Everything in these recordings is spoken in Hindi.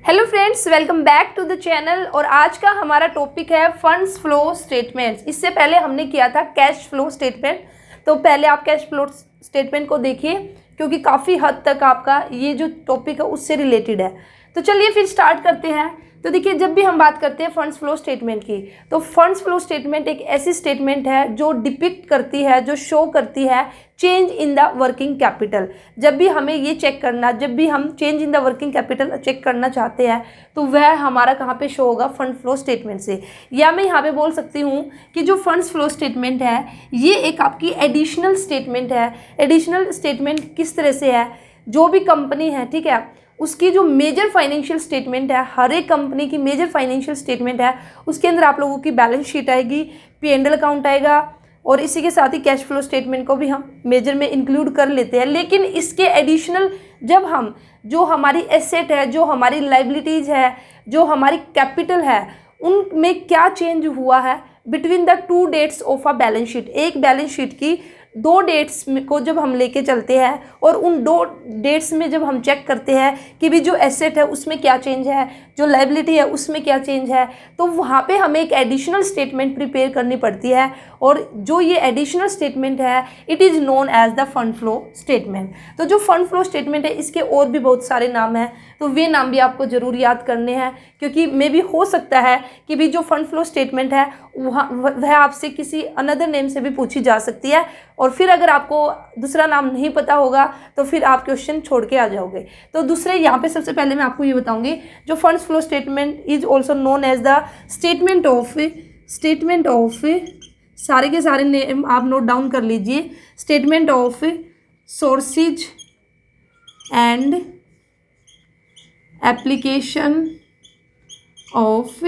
Hello friends, welcome back to the channel. और आज का हमारा टॉपिक है फंड्स फ्लो स्टेटमेंट्स। इससे पहले हमने किया था कैश फ्लो स्टेटमेंट, तो पहले आप कैश फ्लो स्टेटमेंट को देखिए क्योंकि काफ़ी हद तक आपका ये जो टॉपिक है उससे रिलेटेड है। तो चलिए फिर स्टार्ट करते हैं। तो देखिए, जब भी हम बात करते हैं फंड्स फ्लो स्टेटमेंट की, तो फंड्स फ्लो स्टेटमेंट एक ऐसी स्टेटमेंट है जो डिपिक्ट करती है, जो शो करती है change in the working capital. जब भी हमें ये चेक करना, जब भी हम change in the working capital check करना चाहते हैं तो वह हमारा कहाँ पे शो होगा? फंड फ्लो स्टेटमेंट से। या मैं यहाँ पे बोल सकती हूँ कि जो फंड्स फ्लो स्टेटमेंट है ये एक आपकी एडिशनल स्टेटमेंट है। एडिशनल स्टेटमेंट किस तरह से है? जो भी कंपनी है, ठीक है, उसकी जो मेजर फाइनेंशियल स्टेटमेंट है, हर एक कंपनी की मेजर फाइनेंशियल स्टेटमेंट है, उसके अंदर आप लोगों की बैलेंस शीट आएगी, P&L अकाउंट आएगा, और इसी के साथ ही कैश फ्लो स्टेटमेंट को भी हम मेजर में इंक्लूड कर लेते हैं। लेकिन इसके एडिशनल जब हम जो हमारी एसेट है, जो हमारी लाइबिलिटीज़ है, जो हमारी कैपिटल है, उनमें क्या चेंज हुआ है between the two dates of a balance sheet. एक बैलेंस शीट की दो डेट्स को जब हम लेके चलते हैं और उन दो डेट्स में जब हम चेक करते हैं कि भी जो एसेट है उसमें क्या चेंज है, जो लाइबिलिटी है उसमें क्या चेंज है, तो वहाँ पे हमें एक एडिशनल स्टेटमेंट प्रिपेयर करनी पड़ती है। और जो ये एडिशनल स्टेटमेंट है it is known as the fund flow statement. तो जो फंड फ्लो स्टेटमेंट है इसके और भी बहुत सारे नाम हैं, तो वे नाम भी आपको ज़रूर याद करने हैं, क्योंकि मे भी हो सकता है कि भी जो फंड फ्लो स्टेटमेंट है वह आपसे किसी अनदर नेम से भी पूछी जा सकती है। और फिर अगर आपको दूसरा नाम नहीं पता होगा तो फिर आप क्वेश्चन छोड़ के आ जाओगे। तो दूसरे यहाँ पे सबसे पहले मैं आपको ये बताऊंगी, जो funds flow statement is also known as the statement of सारे के सारे नेम आप नोट डाउन कर लीजिए। Statement of sources and application of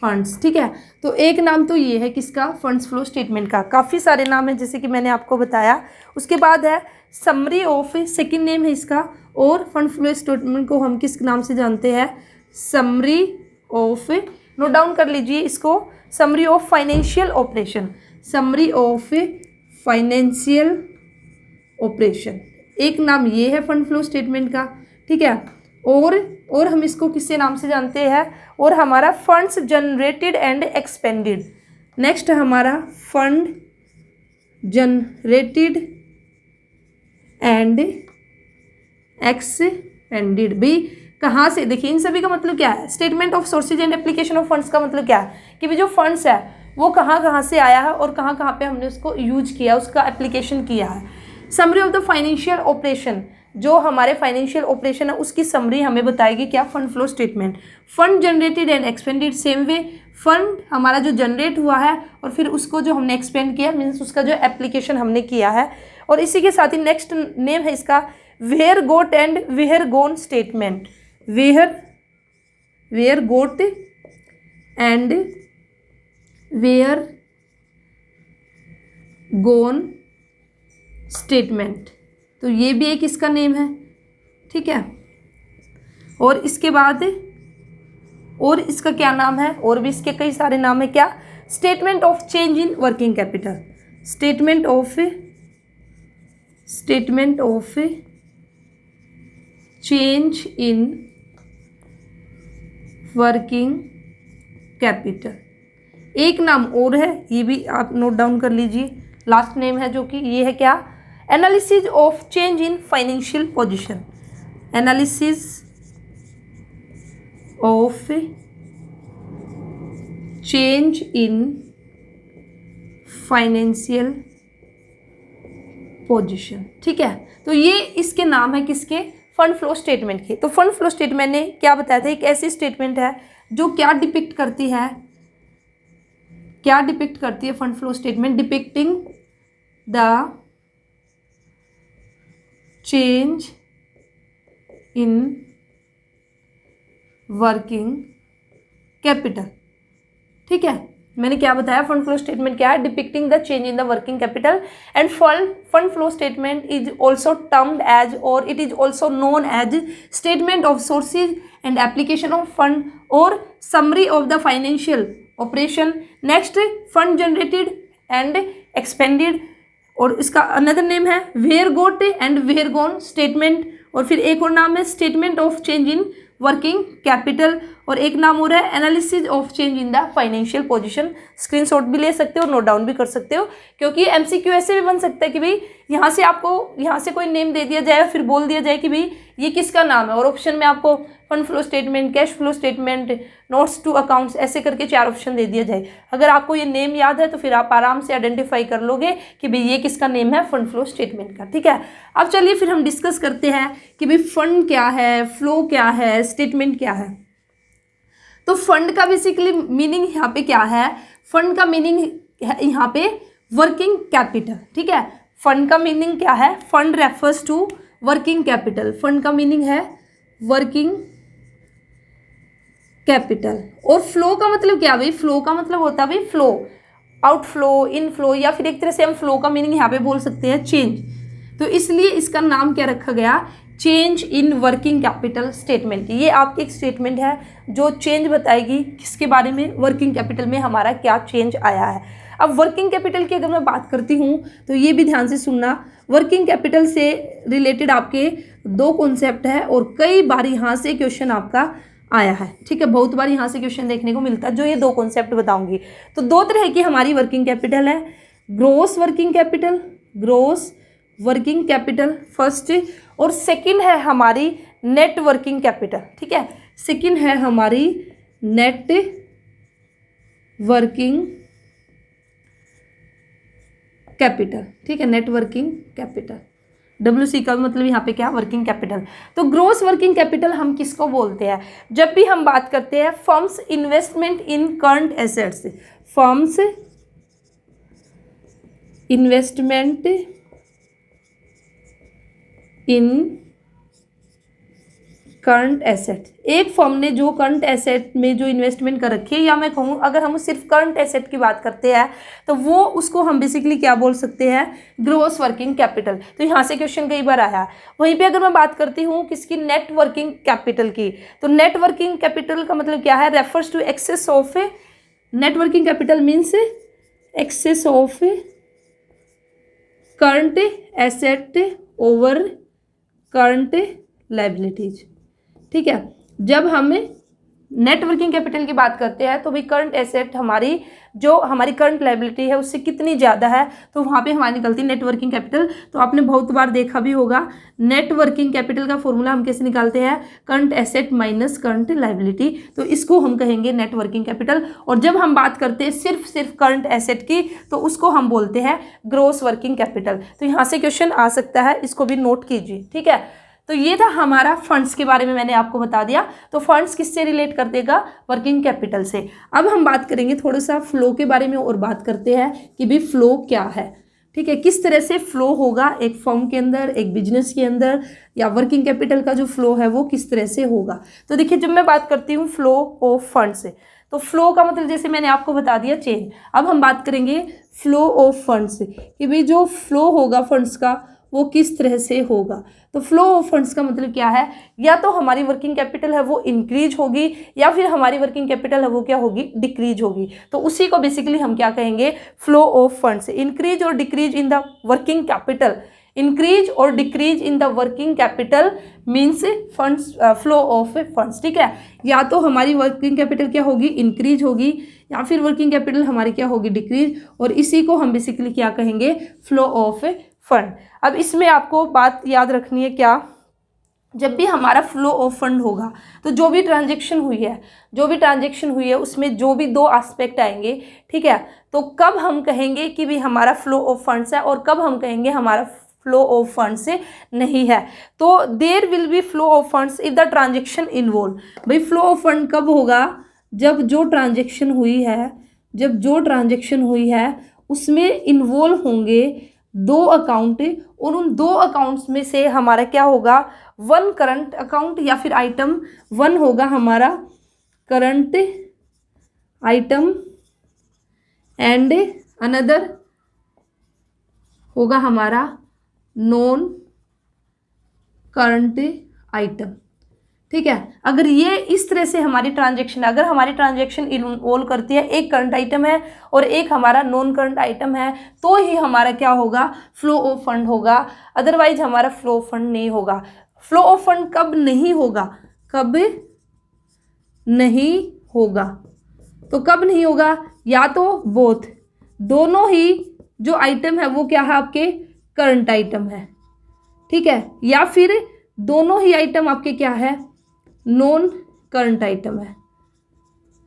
funds, ठीक है। तो एक नाम तो ये है किसका? फंड्स फ्लो स्टेटमेंट का। काफ़ी सारे नाम हैं जैसे कि मैंने आपको बताया। उसके बाद है समरी ऑफ, सेकंड नेम है इसका। और फंड फ्लो स्टेटमेंट को हम किस नाम से जानते हैं? समरी ऑफ, नोट डाउन कर लीजिए इसको, summary of financial operation. Summary of financial operation एक नाम ये है फंड फ्लो स्टेटमेंट का, ठीक है। और हम इसको किससे नाम से जानते हैं? और हमारा funds generated and expanded. Next हमारा फंड जनरेटेड एंड एक्सपेंडेड भी कहाँ से? देखिए, इन सभी का मतलब क्या है? Statement of sources and application of funds का मतलब क्या है कि भी जो फंड्स है वो कहाँ कहाँ से आया है और कहाँ कहाँ पे हमने उसको यूज किया, उसका एप्लीकेशन किया है। Summary of the financial operation, जो हमारे फाइनेंशियल ऑपरेशन है उसकी समरी हमें बताएगी क्या? Fund flow statement. Fund generated and expanded, same way, fund हमारा जो जनरेट हुआ है और फिर उसको जो हमने एक्सपेंड किया, मीन्स उसका जो एप्लीकेशन हमने किया है। और इसी के साथ ही नेक्स्ट नेम है इसका where got and where gone statement. Where got and where gone statement, तो ये भी एक इसका नेम है, ठीक है। और इसके बाद और इसका क्या नाम है? और भी इसके कई सारे नाम है। क्या? Statement of change in working capital. Statement of change in working capital एक नाम और है, ये भी आप नोट डाउन कर लीजिए। लास्ट नेम है जो कि ये है क्या? Analysis of change in financial position. Analysis of change in financial position, ठीक है। तो ये इसके नाम है किसके? फंड फ्लो स्टेटमेंट के। तो फंड फ्लो स्टेटमेंट ने क्या बताया था? एक ऐसी स्टेटमेंट है जो क्या डिपिक्ट करती है? क्या डिपिक्ट करती है fund flow statement? Depicting the change in working capital, ठीक है। मैंने क्या बताया? फंड फ्लो स्टेटमेंट क्या है? Depicting the change in the working capital. And fund flow statement is also termed as, और it is also known as statement of sources and application of fund और summary of the financial operation. Next, fund generated and expended, और इसका अनदर नेम है where got and where gone statement, और फिर एक और नाम है statement of change in working capital, और एक नाम हो रहा है analysis of change in the financial position. Screenshot भी ले सकते हो, नोट डाउन भी कर सकते हो, क्योंकि एमसीक्यू ऐसे भी बन सकता है कि भाई यहाँ से आपको यहाँ से कोई नेम दे दिया जाए, फिर बोल दिया जाए कि भाई ये किसका नाम है, और ऑप्शन में आपको fund flow statement, cash flow statement, notes to accounts, ऐसे करके 4 ऑप्शन दे दिया जाए। अगर आपको ये नेम याद है तो फिर आप आराम से आइडेंटिफाई कर लोगे कि भाई ये किसका नेम है, फंड फ्लो स्टेटमेंट का। ठीक है, अब चलिए फिर हम डिस्कस करते हैं कि भाई फंड क्या है, फ्लो क्या है, स्टेटमेंट क्या है। तो फंड का बेसिकली मीनिंग यहाँ पे क्या है, फंड का मीनिंग है यहाँ पे वर्किंग कैपिटल। ठीक है, फंड का मीनिंग क्या है, fund refers to working capital. Fund का मीनिंग है वर्किंग कैपिटल। और फ्लो का मतलब क्या भाई, फ्लो का मतलब होता है भाई फ्लो, आउटफ्लो, इनफ्लो, या फिर एक तरह से हम फ्लो का मीनिंग यहाँ पे बोल सकते हैं चेंज। तो इसलिए इसका नाम क्या रखा गया, change in working capital statement. ये आपकी एक स्टेटमेंट है जो चेंज बताएगी किसके बारे में, वर्किंग कैपिटल में हमारा क्या चेंज आया है। अब वर्किंग कैपिटल की अगर मैं बात करती हूँ तो ये भी ध्यान से सुनना, वर्किंग कैपिटल से रिलेटेड आपके 2 कॉन्सेप्ट है और कई बार यहाँ से क्वेश्चन आपका आया है। ठीक है, बहुत बार यहाँ से क्वेश्चन देखने को मिलता है जो ये 2 कॉन्सेप्ट बताऊंगी। तो 2 तरह की हमारी वर्किंग कैपिटल है, gross working capital, gross working capital first, और सेकंड है हमारी नेट वर्किंग कैपिटल। ठीक है, सेकंड है हमारी नेट वर्किंग कैपिटल। ठीक है, नेट वर्किंग कैपिटल, WC का मतलब यहाँ पे क्या, वर्किंग कैपिटल। तो ग्रोस वर्किंग कैपिटल हम किसको बोलते हैं, जब भी हम बात करते हैं फर्म्स इन्वेस्टमेंट इन करंट एसेट्स, फर्म्स इन्वेस्टमेंट इन करंट एसेट। एक फर्म ने जो करंट एसेट में जो इन्वेस्टमेंट कर रखी है, या मैं कहूँ अगर हम सिर्फ करंट एसेट की बात करते हैं तो वो उसको हम बेसिकली क्या बोल सकते हैं, ग्रोस वर्किंग कैपिटल। तो यहाँ से क्वेश्चन कई बार आया है। वहीं पे अगर मैं बात करती हूँ किसकी, नेट वर्किंग कैपिटल की, तो नेट वर्किंग कैपिटल का मतलब क्या है, refers to excess of, net working capital means excess of current asset over current liabilities. ठीक है, जब हम नेट वर्किंग कैपिटल की बात करते हैं तो भाई करंट एसेट हमारी जो हमारी करंट लायबिलिटी है उससे कितनी ज़्यादा है, तो वहाँ पे हमारी निकलती है नेट वर्किंग कैपिटल। तो आपने बहुत बार देखा भी होगा, नेट वर्किंग कैपिटल का फॉर्मूला हम कैसे निकालते हैं, current asset minus current liability. तो इसको हम कहेंगे नेट वर्किंग कैपिटल। और जब हम बात करते हैं सिर्फ करंट एसेट की तो उसको हम बोलते हैं ग्रोस वर्किंग कैपिटल। तो यहाँ से क्वेश्चन आ सकता है, इसको भी नोट कीजिए। ठीक है, तो ये था हमारा फंड्स के बारे में, मैंने आपको बता दिया। तो फंड्स किससे रिलेट कर देगा, वर्किंग कैपिटल से। अब हम बात करेंगे थोड़ा सा फ्लो के बारे में, और बात करते हैं कि भाई फ्लो क्या है। ठीक है, किस तरह से फ्लो होगा एक फर्म के अंदर, एक बिजनेस के अंदर, या वर्किंग कैपिटल का जो फ्लो है वो किस तरह से होगा। तो देखिए, जब मैं बात करती हूँ फ्लो ऑफ फंड्स से, तो फ्लो का मतलब जैसे मैंने आपको बता दिया चेंज। अब हम बात करेंगे फ्लो ऑफ फंड्स कि भाई जो फ्लो होगा फंड्स का वो किस तरह से होगा। तो फ्लो ऑफ फंड्स का मतलब क्या है, या तो हमारी वर्किंग कैपिटल है वो इंक्रीज होगी, या फिर हमारी वर्किंग कैपिटल है वो क्या होगी, डिक्रीज होगी। तो उसी को बेसिकली हम क्या कहेंगे, फ्लो ऑफ फंड्स। इंक्रीज और decrease in the working capital, increase और decrease in the working capital means funds, flow of funds. ठीक है, या तो हमारी वर्किंग कैपिटल क्या होगी, इंक्रीज होगी, या फिर वर्किंग कैपिटल हमारी क्या होगी, डिक्रीज। और इसी को हम बेसिकली क्या कहेंगे, फ्लो ऑफ फंड। अब इसमें आपको बात याद रखनी है क्या, जब भी हमारा फ्लो ऑफ फंड होगा तो जो भी ट्रांजैक्शन हुई है उसमें जो भी 2 एस्पेक्ट आएंगे। ठीक है, तो कब हम कहेंगे कि भी हमारा फ्लो ऑफ फंड्स है और कब हम कहेंगे हमारा फ्लो ऑफ फंड्स नहीं है। तो there will be flow of funds if the transaction involve. भाई फ्लो ऑफ फंड कब होगा, जब जो ट्रांजैक्शन हुई है उसमें इन्वॉल्व होंगे 2 अकाउंट, और उन 2 अकाउंट्स में से हमारा क्या होगा, 1 करंट अकाउंट, या फिर आइटम 1 होगा हमारा करंट आइटम एंड अनदर होगा हमारा नॉन करंट आइटम। ठीक है, अगर ये इस तरह से हमारी ट्रांजैक्शन, अगर हमारी ट्रांजैक्शन इन्वॉल्व करती है एक करंट आइटम है और एक हमारा नॉन करंट आइटम है, तो ही हमारा क्या होगा, फ्लो ऑफ फंड होगा। अदरवाइज हमारा फ्लो ऑफ फंड नहीं होगा। फ्लो ऑफ फंड कब नहीं होगा, कब नहीं होगा, तो कब नहीं होगा, या तो बोथ, दोनों ही जो आइटम है वो क्या है आपके करंट आइटम है, ठीक है, या फिर दोनों ही आइटम आपके क्या है नॉन करंट आइटम है।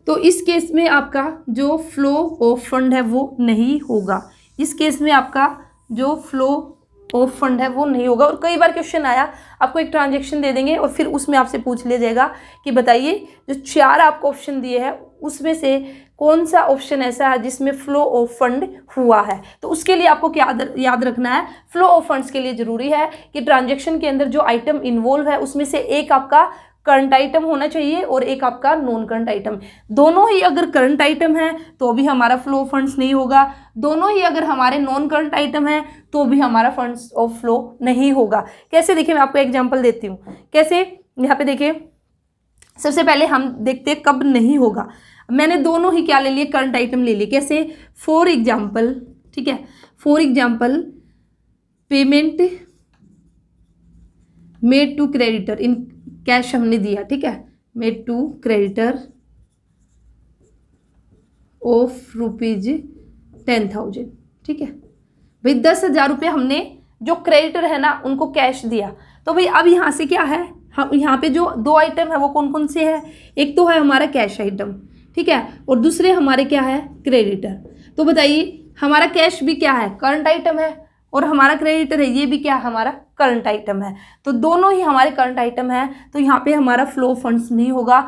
तो इस केस में आपका जो फ्लो ऑफ फंड है वो नहीं होगा, इस केस में आपका जो फ्लो ऑफ फंड है वो नहीं होगा। और कई बार क्वेश्चन आया, आपको एक ट्रांजैक्शन दे देंगे और फिर उसमें आपसे पूछ लिया जाएगा कि बताइए जो 4 आपको ऑप्शन दिए हैं उसमें से कौन सा ऑप्शन ऐसा है जिसमें फ्लो ऑफ फंड हुआ है। तो उसके लिए आपको क्या याद रखना है, फ्लो ऑफ फंड्स के लिए जरूरी है कि ट्रांजैक्शन के अंदर जो आइटम इन्वॉल्व है उसमें से एक आपका करंट आइटम होना चाहिए और एक आपका नॉन करंट आइटम। दोनों ही अगर करंट आइटम है तो भी हमारा फ्लो ऑफ फंड्स नहीं होगा, दोनों ही अगर हमारे नॉन करंट आइटम है तो भी हमारा फंड्स ऑफ फ्लो नहीं होगा। कैसे, देखिए मैं आपको एग्जांपल देती हूँ कैसे। यहाँ पे देखिए, सबसे पहले हम देखते हैं कब नहीं होगा। मैंने दोनों ही क्या ले लिए, करंट आइटम ले लिए। कैसे, फॉर एग्जाम्पल, ठीक है, for example payment made to creditor in cash हमने दिया, ठीक है, मेड टू क्रेडिटर ऑफ ₹10,000, ठीक है भाई, 10,000 रुपये हमने जो क्रेडिटर है ना उनको कैश दिया। तो भाई अब यहाँ से क्या है, हम यहाँ पे जो 2 आइटम है वो कौन कौन से है, एक तो है हमारा कैश आइटम, ठीक है, और दूसरे हमारे क्या है क्रेडिटर। तो बताइए हमारा कैश भी क्या है करंट आइटम है और हमारा क्रेडिटर है ये भी क्या हमारा करंट आइटम है। तो दोनों ही हमारे करंट आइटम है, तो यहाँ पे हमारा फ्लो फंड्स नहीं होगा।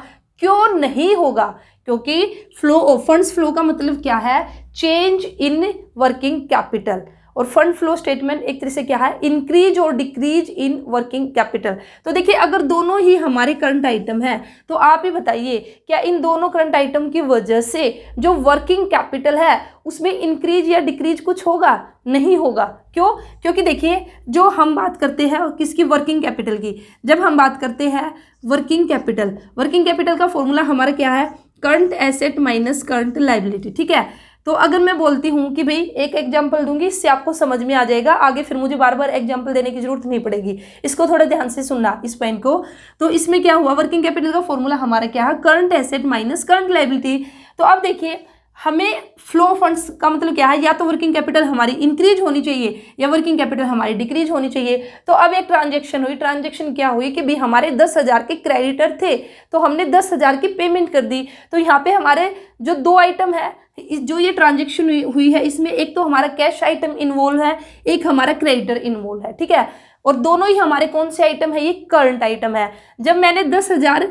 क्यों नहीं होगा, क्योंकि फ्लो ऑफ फंड्स, फ्लो का मतलब क्या है चेंज इन वर्किंग कैपिटल, और फंड फ्लो स्टेटमेंट एक तरह से क्या है इंक्रीज और डिक्रीज इन वर्किंग कैपिटल। तो देखिए अगर दोनों ही हमारे करंट आइटम है तो आप ही बताइए क्या इन दोनों करंट आइटम की वजह से जो वर्किंग कैपिटल है उसमें इंक्रीज या डिक्रीज कुछ होगा, नहीं होगा। क्यों, क्योंकि देखिए जो हम बात करते हैं किसकी, वर्किंग कैपिटल की। जब हम बात करते हैं वर्किंग कैपिटल, वर्किंग कैपिटल का फॉर्मूला हमारा क्या है current asset minus current liability, ठीक है। तो अगर मैं बोलती हूँ कि भाई एक एग्जांपल दूंगी, इससे आपको समझ में आ जाएगा, आगे फिर मुझे बार बार एग्जांपल देने की जरूरत नहीं पड़ेगी। इसको थोड़ा ध्यान से सुनना इस पॉइंट को। तो इसमें क्या हुआ, वर्किंग कैपिटल का फॉर्मूला हमारा क्या है current asset minus current liability. तो अब देखिए हमें फ्लो फंड्स का मतलब क्या है, या तो वर्किंग कैपिटल हमारी इंक्रीज होनी चाहिए या वर्किंग कैपिटल हमारी डिक्रीज होनी चाहिए। तो अब एक ट्रांजैक्शन हुई, ट्रांजैक्शन क्या हुई कि भाई हमारे 10,000 के क्रेडिटर थे तो हमने 10,000 की पेमेंट कर दी। तो यहाँ पे हमारे जो 2 आइटम है जो ये ट्रांजैक्शन हुई है इसमें एक तो हमारा कैश आइटम इन्वॉल्व है, एक हमारा क्रेडिटर इन्वॉल्व है, ठीक है, और दोनों ही हमारे कौन से आइटम है, ये करंट आइटम है। जब मैंने 10,000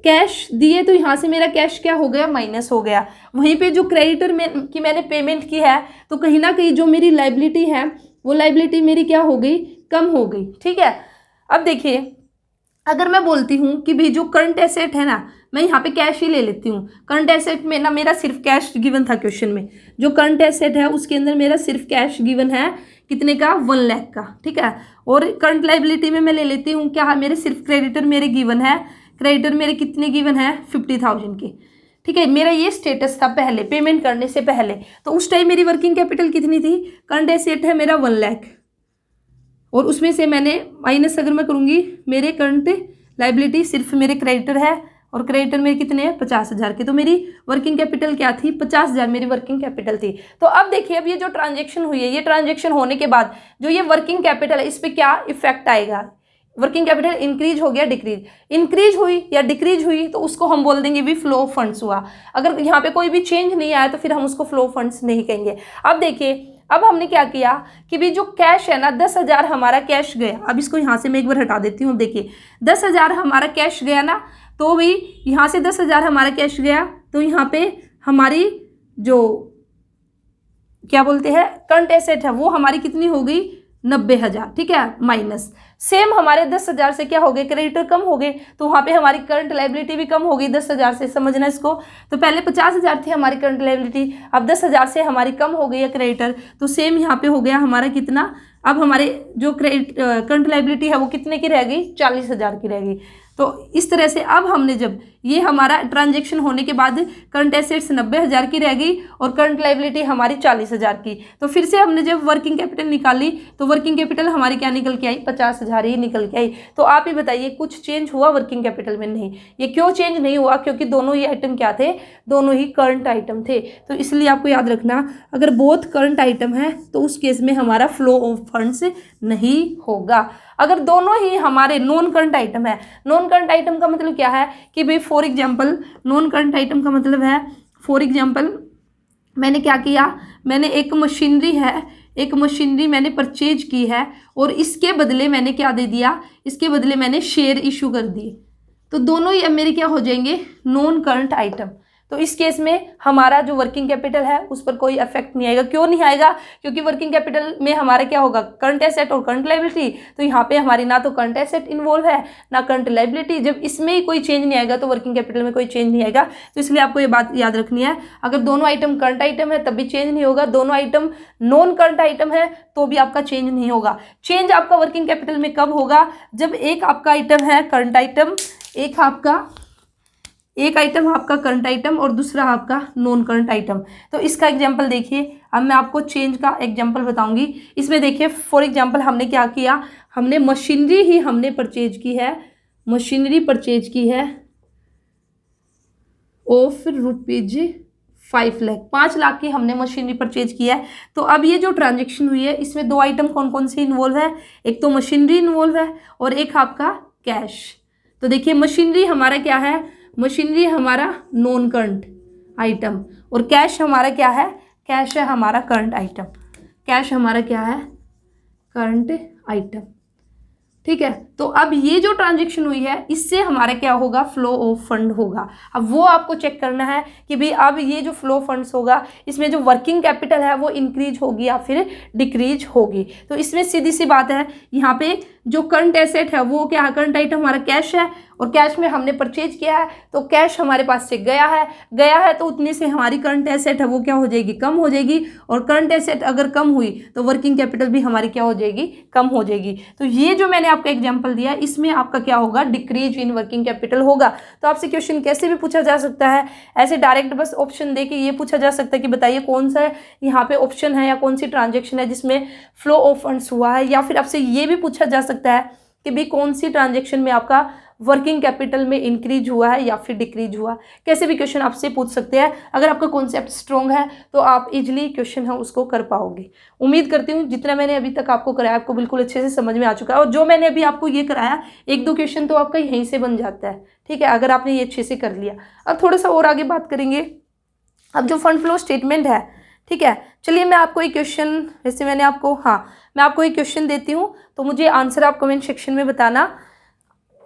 कैश दिए तो यहाँ से मेरा कैश क्या हो गया, माइनस हो गया। वहीं पे जो क्रेडिटर में की मैंने पेमेंट की है तो कहीं ना कहीं जो मेरी लायबिलिटी है वो लायबिलिटी मेरी क्या हो गई, कम हो गई, ठीक है। अब देखिए अगर मैं बोलती हूँ कि भाई जो करंट एसेट है ना, मैं यहाँ पे कैश ही ले लेती हूँ। करंट एसेट में ना मेरा सिर्फ कैश गिवन था क्वेश्चन में, जो करंट एसेट है उसके अंदर मेरा सिर्फ कैश गिवन है कितने का, 1 लाख का, ठीक है। और करंट लायबिलिटी में मैं ले लेती हूँ क्या, मेरे सिर्फ क्रेडिटर मेरे गिवन है, क्रेडिटर मेरे कितने गिवन है 50,000 के, ठीक है। मेरा ये स्टेटस था पहले पेमेंट करने से पहले। तो उस टाइम मेरी वर्किंग कैपिटल कितनी थी, करंट एसेट है मेरा 1 लाख और उसमें से मैंने माइनस अगर मैं करूँगी मेरे करंट लायबिलिटी सिर्फ मेरे क्रेडिटर है और क्रेडिटर मेरे कितने हैं 50,000 के। तो मेरी वर्किंग कैपिटल क्या थी, 50,000 मेरी वर्किंग कैपिटल थी। तो अब देखिए अब ये जो ट्रांजैक्शन हुई है, ये ट्रांजैक्शन होने के बाद जो ये वर्किंग कैपिटल है इस पर क्या इफेक्ट आएगा, वर्किंग कैपिटल इंक्रीज हो गया डिक्रीज, इंक्रीज हुई या डिक्रीज हुई तो उसको हम बोल देंगे भी फ्लो ऑफ फंड्स हुआ। अगर यहाँ पे कोई भी चेंज नहीं आया तो फिर हम उसको फ्लो ऑफ फंड्स नहीं कहेंगे। अब देखिए अब हमने क्या किया कि भी जो कैश है ना 10,000 हमारा कैश गया। अब इसको यहाँ से मैं एक बार हटा देती हूँ। अब देखिए 10,000 हमारा कैश गया ना, तो भी यहाँ से 10,000 हमारा कैश गया तो यहाँ पे हमारी जो क्या बोलते हैं करंट एसेट है वो हमारी कितनी हो गई 90,000, ठीक है, माइनस। सेम हमारे 10,000 से क्या हो गए, क्रेडिटर कम हो गए तो वहाँ पे हमारी करंट लायबिलिटी भी कम हो गई 10,000 से। समझना इसको, तो पहले 50,000 थी हमारी करंट लायबिलिटी, अब 10,000 से हमारी कम हो गई है क्रेडिटर, तो सेम यहाँ पे हो गया हमारा कितना, अब हमारे जो करंट लायबिलिटी है वो कितने की रह गई, 40,000 की रह गई। तो इस तरह से अब हमने जब ये हमारा ट्रांजेक्शन होने के बाद करंट एसेट्स 90,000 की रह गई और करंट लायबिलिटी हमारी 40,000 की। तो फिर से हमने जब वर्किंग कैपिटल निकाली तो वर्किंग कैपिटल हमारी क्या निकल के आई, 50,000 ही निकल के आई। तो आप ही बताइए कुछ चेंज हुआ वर्किंग कैपिटल में? नहीं। ये क्यों चेंज नहीं हुआ? क्योंकि दोनों ही आइटम क्या थे, दोनों ही करंट आइटम थे। तो इसलिए आपको याद रखना, अगर बोथ करंट आइटम है तो उस केस में हमारा फ्लो ऑफ फंड्स नहीं होगा। अगर दोनों ही हमारे नॉन करंट आइटम है, नॉन करंट आइटम का मतलब क्या है कि भाई for example non current item का मतलब है, फॉर एग्जांपल मैंने क्या किया, मैंने एक मशीनरी है, एक मशीनरी मैंने परचेज की है और इसके बदले मैंने क्या दे दिया, इसके बदले मैंने शेयर इशू कर दिए। तो दोनों ही अब मेरे क्या हो जाएंगे, नॉन करंट आइटम। तो इस केस में हमारा जो वर्किंग कैपिटल है उस पर कोई इफेक्ट नहीं आएगा। क्यों नहीं आएगा? क्योंकि वर्किंग कैपिटल में हमारा क्या होगा, करंट एसेट और करंट लायबिलिटी। तो यहाँ पे हमारी ना तो करंट एसेट इन्वॉल्व है ना करंट लायबिलिटी। जब इसमें ही कोई चेंज नहीं आएगा तो वर्किंग कैपिटल में कोई चेंज नहीं आएगा। तो इसलिए आपको ये बात याद रखनी है, अगर दोनों आइटम करंट आइटम है तब भी चेंज नहीं होगा, दोनों आइटम नॉन करंट आइटम है तो भी आपका चेंज नहीं होगा। चेंज आपका वर्किंग कैपिटल में कब होगा? जब एक आपका आइटम है करंट आइटम, एक आइटम आपका करंट आइटम और दूसरा आपका नॉन करंट आइटम। तो इसका एग्जांपल देखिए, अब मैं आपको चेंज का एग्जांपल बताऊंगी। इसमें देखिए फॉर एग्जांपल हमने क्या किया, हमने मशीनरी ही हमने परचेज की है, मशीनरी परचेज की है ऑफ रुपीज 5 लाख, 5 लाख की हमने मशीनरी परचेज की है। तो अब ये जो ट्रांजेक्शन हुई है इसमें दो आइटम कौन कौन से इन्वॉल्व है, एक तो मशीनरी इन्वॉल्व है और एक आपका कैश। तो देखिए मशीनरी हमारा क्या है, मशीनरी हमारा नॉन करंट आइटम और कैश हमारा क्या है, कैश है हमारा करंट आइटम, कैश हमारा क्या है, करंट आइटम। ठीक है। तो अब ये जो ट्रांजेक्शन हुई है इससे हमारा क्या होगा, फ्लो ऑफ फंड होगा। अब वो आपको चेक करना है कि भाई अब ये जो फ्लो फंड्स होगा इसमें जो वर्किंग कैपिटल है वो इंक्रीज होगी या फिर डिक्रीज होगी। तो इसमें सीधी सी बात है, यहाँ पे जो करंट एसेट है वो क्या है, करंट आइटम हमारा कैश है और कैश में हमने परचेज किया है तो कैश हमारे पास से गया है तो उतने से हमारी करंट एसेट है वो क्या हो जाएगी, कम हो जाएगी। और करंट एसेट अगर कम हुई तो वर्किंग कैपिटल भी हमारी क्या हो जाएगी, कम हो जाएगी। तो ये जो मैंने आपका एग्जांपल दिया इसमें आपका क्या होगा, डिक्रीज इन वर्किंग कैपिटल होगा। तो आपसे क्वेश्चन कैसे भी पूछा जा सकता है, ऐसे डायरेक्ट बस ऑप्शन दे के ये पूछा जा सकता है कि बताइए कौन सा यहाँ पे ऑप्शन है या कौन सी ट्रांजेक्शन है जिसमें फ्लो ऑफ फंड्स हुआ है, या फिर आपसे ये भी पूछा जा सकता है कि भाई कौन सी ट्रांजेक्शन में आपका वर्किंग कैपिटल में इंक्रीज हुआ है या फिर डिक्रीज हुआ। कैसे भी क्वेश्चन आपसे पूछ सकते हैं। अगर आपका कॉन्सेप्ट स्ट्रॉन्ग है तो आप इजीली क्वेश्चन है उसको कर पाओगे। उम्मीद करती हूँ जितना मैंने अभी तक आपको कराया आपको बिल्कुल अच्छे से समझ में आ चुका है, और जो मैंने अभी आपको ये कराया एक दो क्वेश्चन तो आपका यहीं से बन जाता है। ठीक है, अगर आपने ये अच्छे से कर लिया। अब थोड़ा सा और आगे बात करेंगे। अब जो फंड फ्लो स्टेटमेंट है, ठीक है, चलिए मैं आपको एक क्वेश्चन, जैसे मैंने आपको, मैं आपको एक क्वेश्चन देती हूँ तो मुझे आंसर आप कमेंट सेक्शन में बताना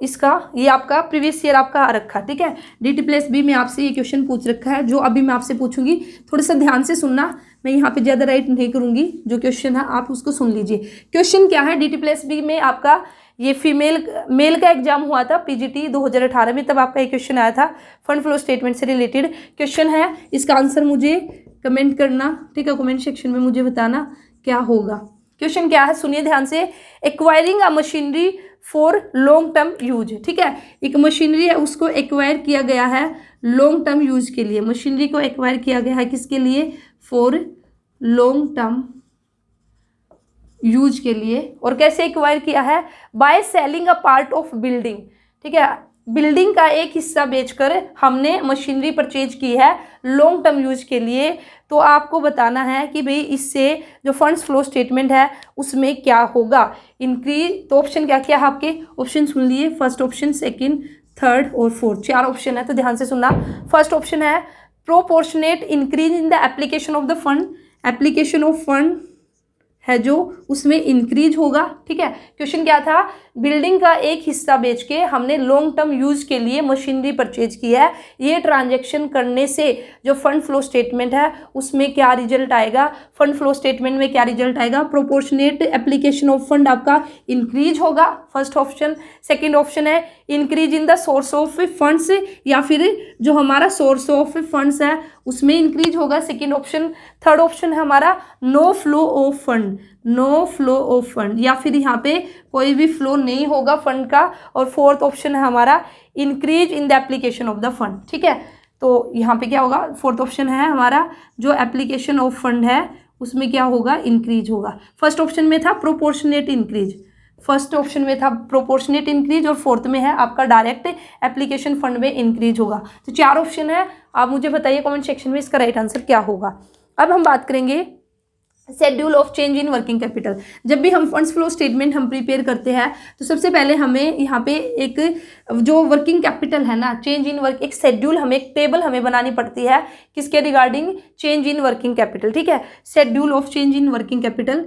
इसका। ये आपका प्रीवियस ईयर आपका आ रखा, ठीक है, DT+B में आपसे ये क्वेश्चन पूछ रखा है जो अभी मैं आपसे पूछूंगी। थोड़ा सा ध्यान से सुनना, मैं यहाँ पे ज़्यादा राइट नहीं करूँगी, जो क्वेश्चन है आप उसको सुन लीजिए। क्वेश्चन क्या है, DT+B में आपका ये मेल का एग्जाम हुआ था PGT 2018 में, तब आपका एक क्वेश्चन आया था फंड फ्लो स्टेटमेंट से रिलेटेड क्वेश्चन है। इसका आंसर मुझे कमेंट करना, ठीक है, कमेंट सेक्शन में मुझे बताना क्या होगा। क्वेश्चन क्या है, सुनिए ध्यान से। Acquiring a machinery for long term use, ठीक है, एक मशीनरी है उसको एक्वायर किया गया है लॉन्ग टर्म यूज के लिए। मशीनरी को एक्वायर किया गया है किसके लिए, फॉर लॉन्ग टर्म यूज के लिए। और कैसे एक्वायर किया है, by selling a part of building, ठीक है, बिल्डिंग का एक हिस्सा बेचकर हमने मशीनरी परचेज की है लॉन्ग टर्म यूज के लिए। तो आपको बताना है कि भाई इससे जो फंड्स फ्लो स्टेटमेंट है उसमें क्या होगा, इंक्रीज। तो ऑप्शन क्या क्या है आपके, ऑप्शन सुन लिए, फर्स्ट ऑप्शन, सेकंड, थर्ड और फोर्थ, 4 ऑप्शन है, तो ध्यान से सुनना। फर्स्ट ऑप्शन है proportionate increase in the application of the fund, application of fund है जो उसमें इंक्रीज होगा। ठीक है, क्वेश्चन क्या था, बिल्डिंग का एक हिस्सा बेच के हमने लॉन्ग टर्म यूज के लिए मशीनरी परचेज की है। ये ट्रांजैक्शन करने से जो फंड फ्लो स्टेटमेंट है उसमें क्या रिजल्ट आएगा, फंड फ्लो स्टेटमेंट में क्या रिजल्ट आएगा, प्रोपोर्शनेट एप्लीकेशन ऑफ फंड आपका इंक्रीज होगा, फर्स्ट ऑप्शन। सेकेंड ऑप्शन है increase in the source of funds, या फिर जो हमारा सोर्स ऑफ फंड्स है उसमें इंक्रीज होगा, सेकेंड ऑप्शन। थर्ड ऑप्शन है हमारा no flow of fund, no flow of fund, या फिर यहाँ पे कोई भी फ्लो नहीं होगा फंड का। और फोर्थ ऑप्शन है हमारा increase in the application of the fund. ठीक है, तो यहाँ पे क्या होगा, फोर्थ ऑप्शन है हमारा जो एप्लीकेशन ऑफ फंड है उसमें क्या होगा, इंक्रीज होगा। फर्स्ट ऑप्शन में था प्रोपोर्शनेट इंक्रीज, फर्स्ट ऑप्शन में था प्रोपोर्शनेट इंक्रीज, और फोर्थ में है आपका डायरेक्ट एप्लीकेशन फंड में इंक्रीज होगा। तो 4 ऑप्शन है, आप मुझे बताइए कमेंट सेक्शन में इसका राइट आंसर क्या होगा। अब हम बात करेंगे schedule of change in working capital. जब भी हम फंड्स फ्लो स्टेटमेंट हम प्रिपेयर करते हैं तो सबसे पहले हमें यहाँ पे एक जो वर्किंग कैपिटल है ना, चेंज इन वर्क, एक शेड्यूल हमें, एक टेबल हमें बनानी पड़ती है किसके regarding, change in working capital. ठीक है, schedule of change in working capital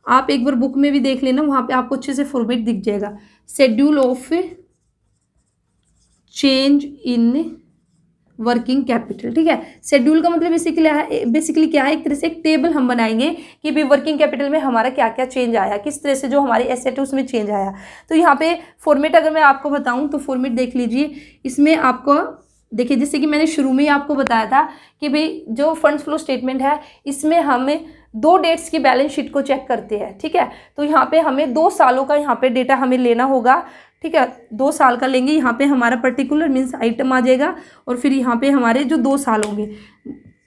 आप एक बार बुक में भी देख लेना, वहाँ पे आपको अच्छे से फॉर्मेट दिख जाएगा। Schedule of change in working capital. ठीक है, शेड्यूल का मतलब बेसिकली क्या है, एक तरह से एक टेबल हम बनाएंगे कि भाई वर्किंग कैपिटल में हमारा क्या क्या चेंज आया, किस तरह से जो हमारी एसेट है उसमें चेंज आया। तो यहाँ पे फॉर्मेट अगर मैं आपको बताऊँ तो फॉर्मेट देख लीजिए। इसमें आपको देखिए, जैसे कि मैंने शुरू में ही आपको बताया था कि भाई जो फंड्स फ्लो स्टेटमेंट है इसमें हमें 2 डेट्स की बैलेंस शीट को चेक करते हैं। ठीक है, तो यहाँ पे हमें 2 सालों का यहाँ पे डेटा हमें लेना होगा। ठीक है, 2 साल का लेंगे, यहाँ पे हमारा पर्टिकुलर मीन्स आइटम आ जाएगा, और फिर यहाँ पे हमारे जो 2 साल होंगे,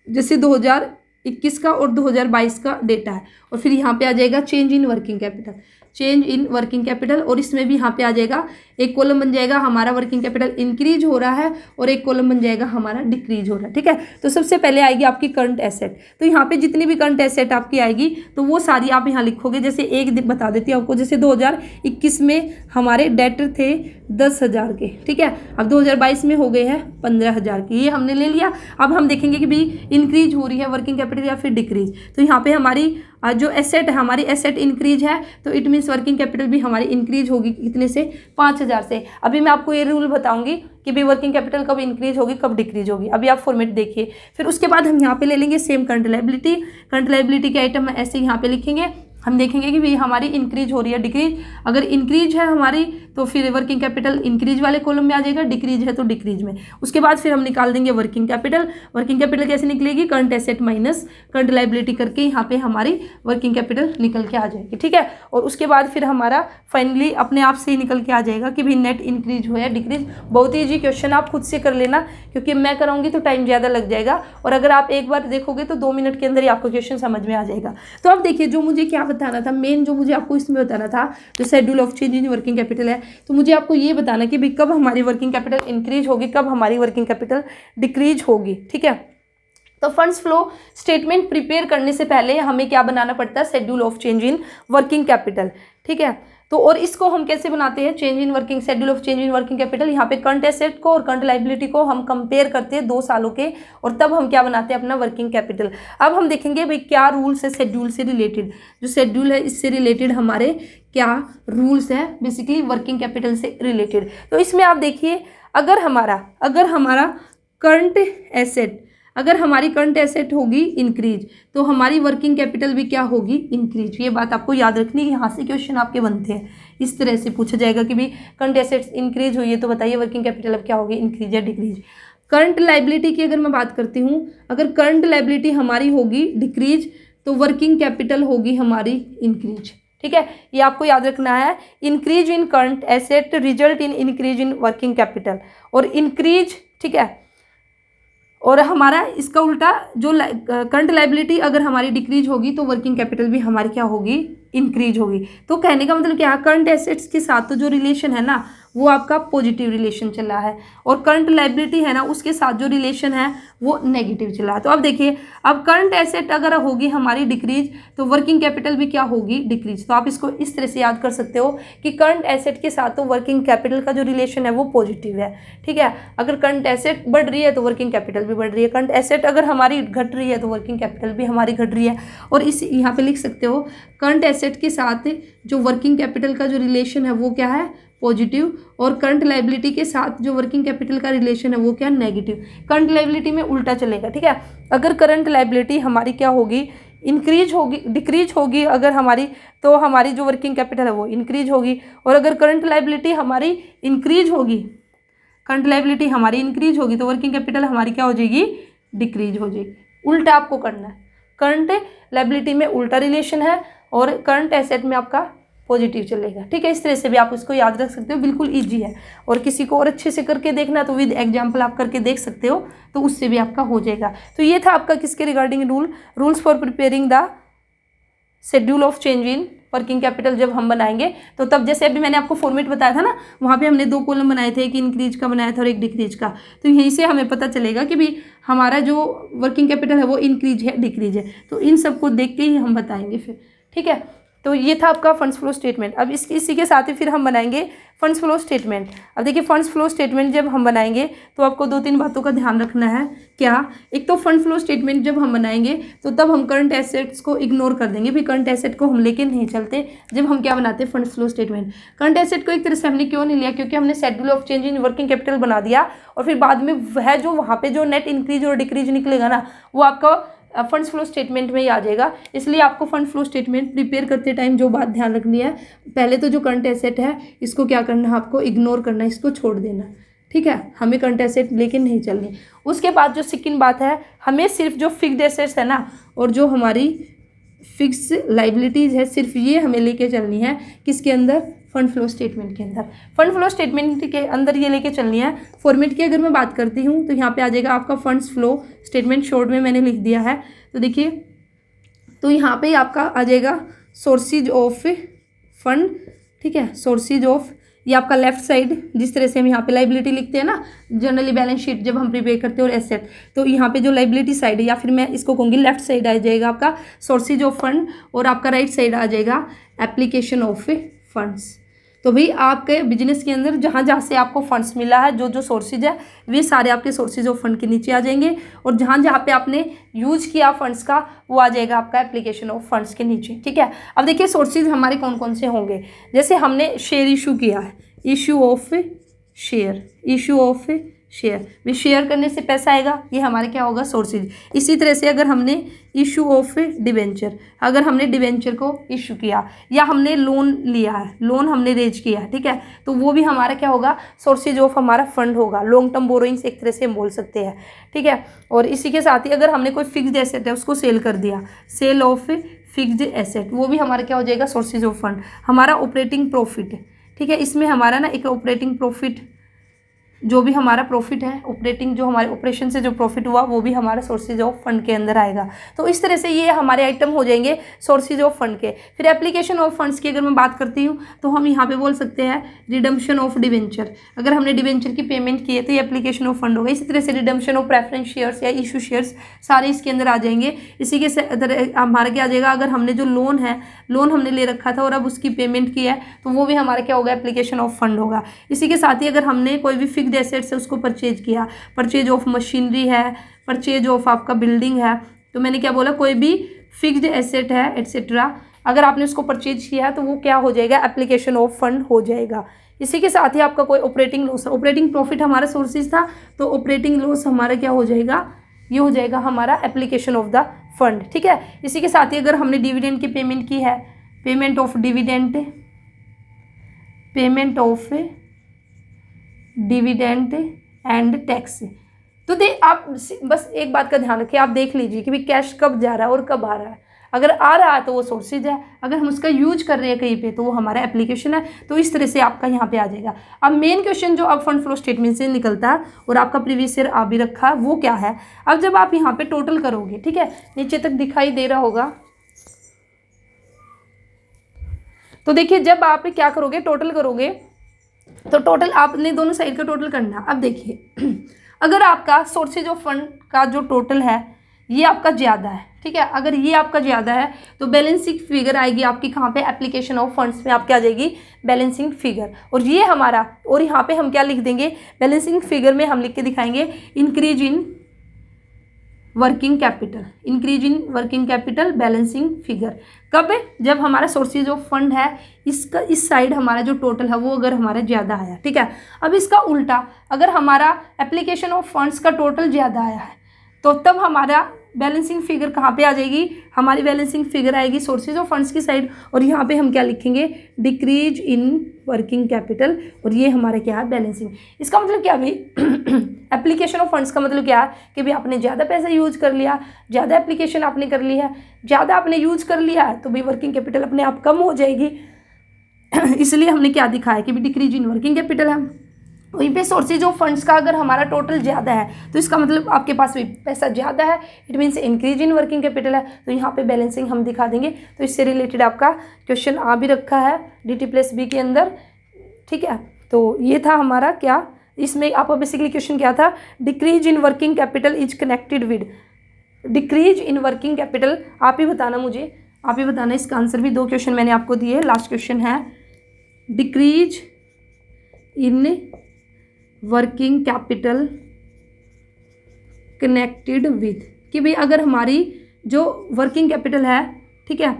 जैसे 2021 का और 2022 का डेटा है, और फिर यहाँ पे आ जाएगा change in working capital, change in working capital. और इसमें भी यहाँ पे आ जाएगा, एक कॉलम बन जाएगा हमारा वर्किंग कैपिटल इंक्रीज हो रहा है, और एक कॉलम बन जाएगा हमारा डिक्रीज हो रहा है। ठीक है, तो सबसे पहले आएगी आपकी करंट एसेट। तो यहाँ पे जितनी भी करंट एसेट आपकी आएगी तो वो सारी आप यहाँ लिखोगे। जैसे एक बता देती हूँ आपको, जैसे 2021 में हमारे डेटर थे 10,000 के। ठीक है, अब 2022 में हो गए हैं 15,000 के, ये हमने ले लिया। अब हम देखेंगे कि भाई इंक्रीज हो रही है वर्किंग कैपिटल या फिर डिक्रीज। तो यहाँ पे हमारी जो एसेट है, हमारी एसेट इंक्रीज है, तो इट मीन्स वर्किंग कैपिटल भी हमारी इंक्रीज होगी कितने से, 5,000 से। अभी मैं आपको ये रूल बताऊंगी कि भाई वर्किंग कैपिटल कब इंक्रीज होगी कब डिक्रीज होगी। अभी आप फॉर्मेट देखिए। फिर उसके बाद हम यहाँ पे ले लेंगे same current liability, current liability के आइटम ऐसे यहाँ पे लिखेंगे। हम देखेंगे कि भाई हमारी इंक्रीज हो रही है डिक्रीज, अगर इंक्रीज है हमारी तो फिर वर्किंग कैपिटल इंक्रीज वाले कॉलम में आ जाएगा, डिक्रीज है तो डिक्रीज में। उसके बाद फिर हम निकाल देंगे वर्किंग कैपिटल। वर्किंग कैपिटल कैसे निकलेगी, current asset minus current liability करके यहाँ पे हमारी वर्किंग कैपिटल निकल के आ जाएगी। ठीक है, और उसके बाद फिर हमारा फाइनली अपने आप से ही निकल के आ जाएगा कि भाई नेट इंक्रीज हो या डिक्रीज। बहुत ही ईजी क्वेश्चन, आप खुद से कर लेना, क्योंकि मैं कराऊंगी तो टाइम ज़्यादा लग जाएगा, और अगर आप एक बार देखोगे तो 2 मिनट के अंदर ही आपको क्वेश्चन समझ में आ जाएगा। तो अब देखिए, जो मुझे क्या बताना था, मेन जो मुझे आपको इसमें बताना था, जो schedule of change in working capital है, तो मुझे आपको ये बताना कि भाई कब हमारी वर्किंग कैपिटल इंक्रीज होगी, कब हमारी वर्किंग कैपिटल डिक्रीज होगी। ठीक है, तो फंड्स फ्लो स्टेटमेंट प्रिपेयर करने से पहले हमें क्या बनाना पड़ता है, schedule of change in working capital. ठीक है, तो और इसको हम कैसे बनाते हैं, change in working, schedule of change in working capital. यहाँ पे करंट एसेट को और करंट लायबिलिटी को हम कंपेयर करते हैं 2 सालों के, और तब हम क्या बनाते हैं, अपना वर्किंग कैपिटल। अब हम देखेंगे भाई क्या रूल्स है शेड्यूल से रिलेटेड, जो शेड्यूल है इससे रिलेटेड हमारे क्या रूल्स हैं बेसिकली वर्किंग कैपिटल से रिलेटेड। तो इसमें आप देखिए, अगर हमारा करंट एसेट, अगर हमारी करंट एसेट होगी इंक्रीज, तो हमारी वर्किंग कैपिटल भी क्या होगी, इंक्रीज। ये बात आपको याद रखनी है, यहाँ से क्वेश्चन आपके बनते हैं। इस तरह से पूछा जाएगा कि भाई करंट एसेट्स इंक्रीज हुई है तो बताइए वर्किंग कैपिटल अब क्या होगी, इंक्रीज या डिक्रीज। करंट लायबिलिटी की अगर मैं बात करती हूँ, अगर करंट लायबिलिटी हमारी होगी डिक्रीज तो वर्किंग कैपिटल होगी हमारी इंक्रीज। ठीक है, ये आपको याद रखना है। Increase in current asset result in increase in working capital, और इंक्रीज, ठीक है, और हमारा इसका उल्टा जो करंट लायबिलिटी अगर हमारी डिक्रीज होगी तो वर्किंग कैपिटल भी हमारी क्या होगी, इंक्रीज होगी। तो कहने का मतलब क्या है, करंट एसेट्स के साथ तो जो रिलेशन है ना वो आपका पॉजिटिव रिलेशन चल रहा है, और करंट लायबिलिटी है ना उसके साथ जो रिलेशन है वो नेगेटिव चल रहा है। तो अब देखिए, अब करंट एसेट अगर होगी हमारी डिक्रीज तो वर्किंग कैपिटल भी क्या होगी, डिक्रीज। तो आप इसको इस तरह से याद कर सकते हो कि करंट एसेट के साथ तो वर्किंग कैपिटल का जो रिलेशन है वो पॉजिटिव है। ठीक है, अगर करंट एसेट बढ़ रही है तो वर्किंग कैपिटल भी बढ़ रही है, करंट एसेट अगर हमारी घट रही है तो वर्किंग कैपिटल भी हमारी घट रही है। और इस यहाँ पे लिख सकते हो करंट एसेट के साथ जो वर्किंग कैपिटल का जो रिलेशन है वो क्या है, पॉजिटिव, और करंट लायबिलिटी के साथ जो वर्किंग कैपिटल का रिलेशन है वो क्या, नेगेटिव। करंट लायबिलिटी में उल्टा चलेगा। ठीक है, अगर करंट लायबिलिटी हमारी क्या होगी, इंक्रीज होगी, डिक्रीज होगी अगर हमारी, तो हमारी जो वर्किंग कैपिटल है वो इंक्रीज होगी। और अगर करंट लायबिलिटी हमारी इंक्रीज होगी, करंट लायबिलिटी हमारी इंक्रीज होगी तो वर्किंग कैपिटल हमारी क्या हो जाएगी, डिक्रीज हो जाएगी। उल्टा आपको करना है, करंट लायबिलिटी में उल्टा रिलेशन है और करंट एसेट में आपका पॉजिटिव चलेगा। ठीक है, इस तरह से भी आप इसको याद रख सकते हो, बिल्कुल ईजी है। और किसी को और अच्छे से करके देखना तो विद एग्जाम्पल आप करके देख सकते हो, तो उससे भी आपका हो जाएगा। तो ये था आपका किसके regarding rules for preparing the schedule of change in working capital. जब हम बनाएंगे तो तब जैसे अभी मैंने आपको फॉर्मेट बताया था ना, वहाँ पे हमने 2 कॉलम बनाए थे, एक इंक्रीज का बनाया था और एक डिक्रीज का। तो यहीं से हमें पता चलेगा कि भी हमारा जो वर्किंग कैपिटल है वो इंक्रीज है डिक्रीज है, तो इन सबको देख के ही हम बताएंगे फिर। ठीक है, तो ये था आपका फंड्स फ्लो स्टेटमेंट। अब इसी के साथ ही फिर हम बनाएंगे फंड्स फ्लो स्टेटमेंट। अब देखिए फंड्स फ्लो स्टेटमेंट जब हम बनाएंगे तो आपको 2-3 बातों का ध्यान रखना है। क्या? एक तो फंड फ्लो स्टेटमेंट जब हम बनाएंगे तो तब हम करंट एसेट्स को इग्नोर कर देंगे, फिर करंट एसेट को हम लेके नहीं चलते जब हम क्या बनाते हैं fund flow statement. Current asset को एक तरह से हमने क्यों नहीं लिया, क्योंकि हमने schedule of change in working capital बना दिया और फिर बाद में वह जो वहाँ पे जो नेट इंक्रीज और डिक्रीज निकलेगा ना, वो आपका फंड्स फ्लो स्टेटमेंट में ही आ जाएगा। इसलिए आपको फंड फ्लो स्टेटमेंट प्रिपेयर करते टाइम जो बात ध्यान रखनी है, पहले तो जो करंट एसेट है इसको क्या करना है, आपको इग्नोर करना है, इसको छोड़ देना। ठीक है, हमें करंट एसेट लेके नहीं चलनी। उसके बाद जो सेकंड बात है, हमें सिर्फ जो फिक्स्ड एसेट्स है ना और जो हमारी फिक्स लाइबिलिटीज़ है, सिर्फ ये हमें लेके चलनी है किसके अंदर, फंड फ्लो स्टेटमेंट के अंदर। फंड फ्लो स्टेटमेंट के अंदर ये लेके चलनी है। फॉर्मेट की अगर मैं बात करती हूँ तो यहाँ पे आ जाएगा आपका फंड्स फ्लो स्टेटमेंट, शॉर्ट में मैंने लिख दिया है। तो देखिए, तो यहाँ पे आपका आ जाएगा सोर्सेज ऑफ फंड। ठीक है, सोर्सेज ऑफ, ये आपका लेफ्ट साइड, जिस तरह से हम यहाँ पे लाइबिलिटी लिखते हैं ना जनरली बैलेंस शीट जब हम प्रिपेयर करते हैं, और एसेट, तो यहाँ पे जो लाइबिलिटी साइड है, या फिर मैं इसको कहूँगी लेफ्ट साइड आ जाएगा आपका सोर्सेज ऑफ फंड, और आपका राइट साइड आ जाएगा एप्लीकेशन ऑफ फंड्स। तो भाई आपके बिजनेस के अंदर जहाँ जहाँ से आपको फंड्स मिला है, जो जो सोर्सेज है, वे सारे आपके सोर्सेज ऑफ फंड के नीचे आ जाएंगे, और जहाँ जहाँ पे आपने यूज किया फंड्स का, वो आ जाएगा आपका एप्लीकेशन ऑफ फंड्स के नीचे। ठीक है, अब देखिए सोर्सेज हमारे कौन कौन से होंगे। जैसे हमने शेयर इशू किया है, issue of share, issue of share, भी शेयर करने से पैसा आएगा, ये हमारे क्या होगा, सोर्सेज। इसी तरह से अगर हमने इशू ऑफ डिवेंचर, अगर हमने डिवेंचर को इशू किया, या हमने लोन लिया है, लोन हमने रेज किया है, ठीक है, तो वो भी हमारा क्या होगा, सोर्सेज ऑफ हमारा फंड होगा। लॉन्ग टर्म बोरोइंग्स एक तरह से हम बोल सकते हैं। ठीक है, और इसी के साथ ही अगर हमने कोई फिक्स्ड एसेट है उसको सेल कर दिया, सेल ऑफ फिक्स्ड एसेट, वो भी हमारा क्या हो जाएगा, सोर्सेज ऑफ फंड। हमारा ऑपरेटिंग प्रॉफिट, ठीक है, इसमें हमारा ना एक ऑपरेटिंग प्रॉफिट, जो भी हमारा प्रॉफिट है ऑपरेटिंग, जो हमारे ऑपरेशन से जो प्रॉफिट हुआ, वो भी हमारा सोर्सेज ऑफ फंड के अंदर आएगा। तो इस तरह से ये हमारे आइटम हो जाएंगे सोर्सेज ऑफ फंड के। फिर एप्लीकेशन ऑफ फंड्स की अगर मैं बात करती हूँ तो हम यहाँ पे बोल सकते हैं रिडम्पशन ऑफ डिवेंचर। अगर हमने डिवेंचर की पेमेंट की है तो ये एप्लीकेशन ऑफ फंड होगा। इसी तरह से रिडम्पशन ऑफ प्रेफरेंस शेयर्स या इशू शेयर्स, सारे इसके अंदर आ जाएंगे। इसी के हमारा क्या आ जाएगा, अगर हमने जो लोन है, लोन हमने ले रखा था और अब उसकी पेमेंट की है, तो वो भी हमारा क्या होगा, एप्लीकेशन ऑफ फंड होगा। इसी के साथ ही अगर हमने कोई भी फिक्स्ड एसेट्स है उसको परचेज किया, परचेज ऑफ मशीनरी है, परचेज ऑफ आपका बिल्डिंग है, तो मैंने क्या बोला, कोई भी फिक्स्ड एसेट है एटसेट्रा, अगर आपने उसको परचेज किया है तो वो क्या हो जाएगा, एप्लीकेशन ऑफ फंड हो जाएगा। इसी के साथ ही आपका कोई ऑपरेटिंग लॉस, ऑपरेटिंग प्रॉफिट हमारा सोर्सेज था, तो ऑपरेटिंग लॉस हमारा क्या हो जाएगा, ये हो जाएगा हमारा एप्लीकेशन ऑफ द फंड। ठीक है, इसी के साथ ही अगर हमने डिविडेंड की पेमेंट की है, payment of dividend, payment of dividend and tax, तो आप बस एक बात का ध्यान रखिए, आप देख लीजिए कि भाई कैश कब जा रहा है और कब आ रहा है। अगर आ रहा है तो वो सोर्सेज है, अगर हम उसका यूज कर रहे हैं कहीं पे तो वो हमारा एप्लीकेशन है। तो इस तरह से आपका यहाँ पे आ जाएगा। अब मेन क्वेश्चन जो अब फंड फ्लो स्टेटमेंट से निकलता है और आपका प्रीवियस ईयर आ भी रखा है, वो क्या है, अब जब आप यहाँ पे टोटल करोगे, ठीक है, नीचे तक दिखाई दे रहा होगा, तो देखिए जब आप क्या करोगे, टोटल करोगे, तो टोटल आपने दोनों साइड का टोटल करना। अब देखिए अगर आपका सोर्सेज ऑफ फंड का जो टोटल है ये आपका ज़्यादा है, ठीक है, अगर ये आपका ज़्यादा है तो बैलेंसिंग फिगर आएगी आपकी कहाँ पे, एप्लीकेशन ऑफ फंड्स में आपके आ जाएगी बैलेंसिंग फिगर। और ये हमारा, और यहाँ पे हम क्या लिख देंगे, बैलेंसिंग फिगर में हम लिख के दिखाएंगे increase in working capital, increase in working capital balancing figure. कब, जब हमारा सोर्सेज ऑफ फंड है इसका इस साइड हमारा जो टोटल है वो अगर हमारा ज़्यादा आया, ठीक है। अब इसका उल्टा, अगर हमारा एप्लीकेशन ऑफ फंड्स का टोटल ज़्यादा आया है तो तब हमारा बैलेंसिंग फिगर कहाँ पे आ जाएगी, हमारी बैलेंसिंग फिगर आएगी सोर्सेज ऑफ फंड्स की साइड, और यहाँ पे हम क्या लिखेंगे, डिक्रीज इन वर्किंग कैपिटल, और ये हमारा क्या है, बैलेंसिंग। इसका मतलब क्या भाई एप्लीकेशन ऑफ फंड्स का मतलब क्या है कि भाई आपने ज़्यादा पैसा यूज कर लिया, ज़्यादा एप्लीकेशन आपने कर ली है, ज़्यादा आपने यूज कर लिया है तो भाई वर्किंग कैपिटल अपने आप कम हो जाएगी। इसलिए हमने क्या दिखाया कि भी डिक्रीज इन वर्किंग कैपिटल है। वहीं पे सोर्सेज ऑफ फंड्स का अगर हमारा टोटल ज़्यादा है तो इसका मतलब आपके पास भी पैसा ज़्यादा है, it means increase in working capital है। तो यहाँ पे बैलेंसिंग हम दिखा देंगे। तो इससे रिलेटेड आपका क्वेश्चन आ भी रखा है DT+B के अंदर, ठीक है। तो ये था हमारा क्या, इसमें आपका बेसिकली क्वेश्चन क्या था, decrease in working capital is connected with, decrease in working capital आप ही बताना, मुझे आप ही बताना। इसका आंसर भी 2 क्वेश्चन मैंने आपको दिए। लास्ट क्वेश्चन है decrease in working capital connected with, कि भाई अगर हमारी जो वर्किंग कैपिटल है, ठीक है,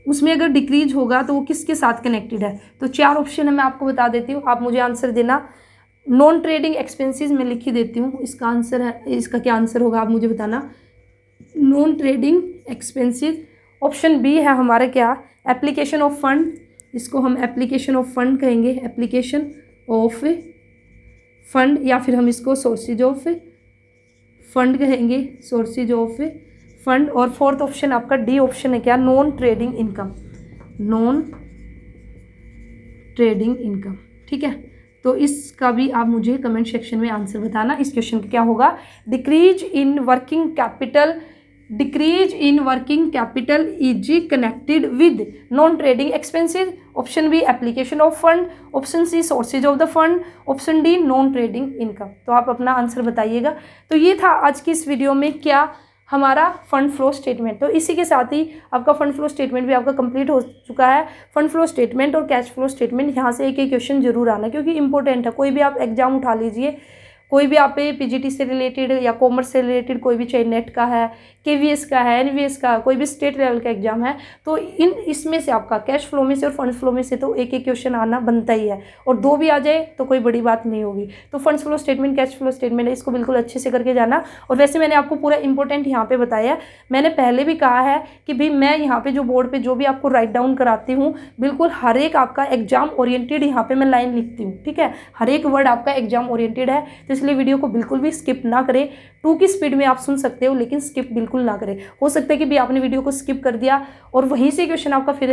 उसमें अगर डिक्रीज होगा तो वो किसके साथ कनेक्टेड है। तो 4 ऑप्शन है, मैं आपको बता देती हूँ, आप मुझे आंसर देना। नॉन ट्रेडिंग एक्सपेंसेस में लिख ही देती हूँ, इसका आंसर है, इसका क्या आंसर होगा आप मुझे बताना। Non trading expenses. Option B है हमारा क्या, एप्लीकेशन ऑफ फंड, इसको हम एप्लीकेशन ऑफ फंड कहेंगे, एप्लीकेशन ऑफ फंड, या फिर हम इसको सोर्सेज ऑफ फंड कहेंगे, सोर्सेज ऑफ फंड। और 4th ऑप्शन आपका डी ऑप्शन है क्या, non trading income, non trading income, ठीक है। तो इसका भी आप मुझे कमेंट सेक्शन में आंसर बताना। इस क्वेश्चन का क्या होगा, decrease in working capital, decrease in working capital is connected with non trading expenses. Option B application of fund, option C sources of the fund, option D non trading income. तो आप अपना आंसर बताइएगा। तो ये था आज की इस वीडियो में क्या, हमारा फंड फ्लो स्टेटमेंट। तो इसी के साथ ही आपका फंड फ्लो स्टेटमेंट भी आपका कंप्लीट हो चुका है। फंड फ्लो स्टेटमेंट और कैश फ्लो स्टेटमेंट, यहाँ से एक एक क्वेश्चन जरूर आना, क्योंकि इंपॉर्टेंट है। कोई भी आप एग्जाम उठा लीजिए, कोई भी आप PGT से रिलेटेड या कॉमर्स से रिलेटेड, कोई भी चाहे नेट का है, KVS का है, NVS का, कोई भी स्टेट लेवल का एग्जाम है, तो इसमें से आपका कैश फ्लो में से और फंड फ्लो में से तो एक एक क्वेश्चन आना बनता ही है। और 2 भी आ जाए तो कोई बड़ी बात नहीं होगी। तो fund flow statement, cash flow statement है, इसको बिल्कुल अच्छे से करके जाना। और वैसे मैंने आपको पूरा इंपॉर्टेंट यहाँ पे बताया। मैंने पहले भी कहा है कि भाई मैं यहाँ पे जो बोर्ड पे जो भी आपको राइट डाउन कराती हूँ, बिल्कुल हर एक आपका एग्जाम ओरिएंटेड यहाँ पे मैं लाइन लिखती हूँ, ठीक है। हर एक वर्ड आपका एग्जाम ओरिएंटेड है, तो इसलिए वीडियो को बिल्कुल भी स्किप ना करें। 2 की स्पीड में आप सुन सकते हो, लेकिन स्किप बिल्कुल ना करें। हो सकता है कि भी आपने वीडियो को स्किप कर दिया और वहीं से क्वेश्चन आपका फिर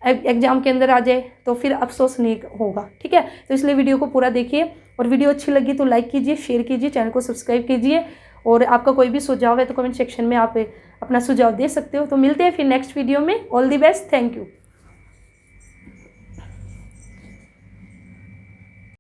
एग्जाम के अंदर आ जाए, तो फिर अफसोस नहीं होगा, ठीक है। तो इसलिए वीडियो को पूरा देखिए, और वीडियो अच्छी लगी तो लाइक कीजिए, शेयर कीजिए, चैनल को सब्सक्राइब कीजिए। और आपका कोई भी सुझाव है तो कमेंट सेक्शन में आप अपना सुझाव दे सकते हो। तो मिलते हैं फिर नेक्स्ट वीडियो में। All the best, thank you.